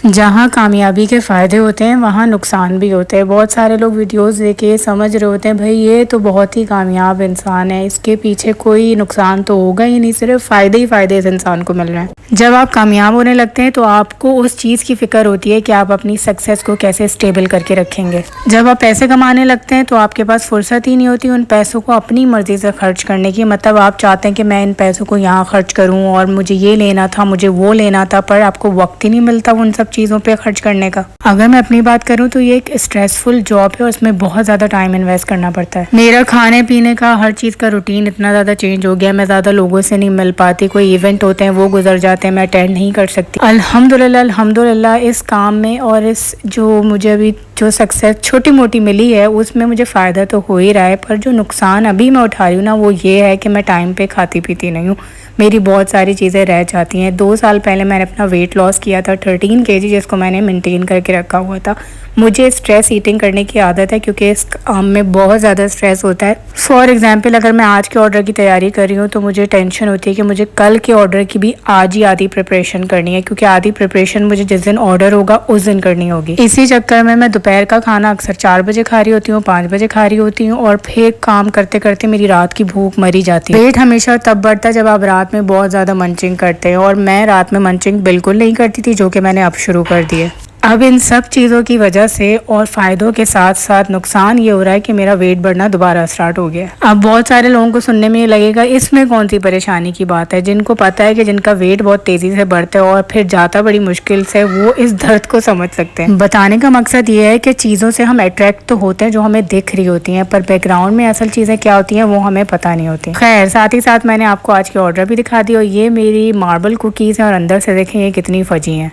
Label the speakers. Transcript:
Speaker 1: जहाँ कामयाबी के फ़ायदे होते हैं वहाँ नुकसान भी होते हैं। बहुत सारे लोग वीडियोस देख के समझ रहे होते हैं भाई ये तो बहुत ही कामयाब इंसान है, इसके पीछे कोई नुकसान तो होगा ही नहीं, सिर्फ फ़ायदे ही फ़ायदे इस इंसान को मिल रहे हैं। जब आप कामयाब होने लगते हैं तो आपको उस चीज़ की फ़िक्र होती है कि आप अपनी सक्सेस को कैसे स्टेबल करके रखेंगे। जब आप पैसे कमाने लगते हैं तो आपके पास फुर्सत ही नहीं होती उन पैसों को अपनी मर्ज़ी से खर्च करने की। मतलब आप चाहते हैं कि मैं इन पैसों को यहाँ खर्च करूँ और मुझे ये लेना था, मुझे वो लेना था, पर आपको वक्त ही नहीं मिलता उन सब चीज़ों पे खर्च करने का। अगर मैं अपनी बात करूँ तो ये एक स्ट्रेसफुल जॉब है और उसमें बहुत ज़्यादा टाइम इन्वेस्ट करना पड़ता है। मेरा खाने पीने का हर चीज़ का रूटीन इतना ज़्यादा चेंज हो गया, मैं ज़्यादा लोगों से नहीं मिल पाती, कोई इवेंट होते हैं वो गुजर जाते हैं, मैं अटेंड नहीं कर सकती। अल्हम्दुलिल्लाह इस काम में और इस जो मुझे अभी जो सक्सेस छोटी मोटी मिली है उसमें मुझे फ़ायदा तो हो ही रहा है, पर जो नुकसान अभी मैं उठा रही हूँ ना वो ये है कि मैं टाइम पे खाती पीती नहीं हूँ। मेरी बहुत सारी चीज़ें रह जाती हैं। 2 साल पहले मैंने अपना वेट लॉस किया था 13 kg, जिसको मैंने मेंटेन करके रखा हुआ था। मुझे स्ट्रेस ईटिंग करने की आदत है क्योंकि इस काम में बहुत ज़्यादा स्ट्रेस होता है। फॉर एग्जांपल अगर मैं आज के ऑर्डर की तैयारी कर रही हूँ तो मुझे टेंशन होती है कि मुझे कल के ऑर्डर की भी आज ही आधी प्रिपरेशन करनी है, क्योंकि आधी प्रिपरेशन मुझे जिस दिन ऑर्डर होगा उस दिन करनी होगी। इसी चक्कर में मैं दोपहर का खाना अक्सर 4 बजे खा रही होती हूँ, 5 बजे खा रही होती हूँ और फिर काम करते करते मेरी रात की भूख मरी जाती है। वेट हमेशा तब बढ़ता है जब आप रात में बहुत ज़्यादा मंचिंग करते हैं, और मैं रात में मंचिंग बिल्कुल नहीं करती थी, जो कि मैंने अब शुरू कर दी है। अब इन सब चीज़ों की वजह से और फ़ायदों के साथ साथ नुकसान ये हो रहा है कि मेरा वेट बढ़ना दोबारा स्टार्ट हो गया। अब बहुत सारे लोगों को सुनने में ये लगेगा इसमें कौन सी परेशानी की बात है। जिनको पता है कि जिनका वेट बहुत तेज़ी से बढ़ता है और फिर जाता बड़ी मुश्किल से, वो इस दर्द को समझ सकते हैं। बताने का मकसद ये है कि चीज़ों से हम अट्रैक्ट तो होते हैं जो हमें दिख रही होती हैं, पर बैकग्राउंड में असल चीज़ें क्या होती हैं वो हमें पता नहीं होती। खैर, साथ ही साथ मैंने आपको आज के ऑर्डर भी दिखा दी और ये मेरी मार्बल कुकीज़ हैं और अंदर से देखें ये कितनी फजी हैं।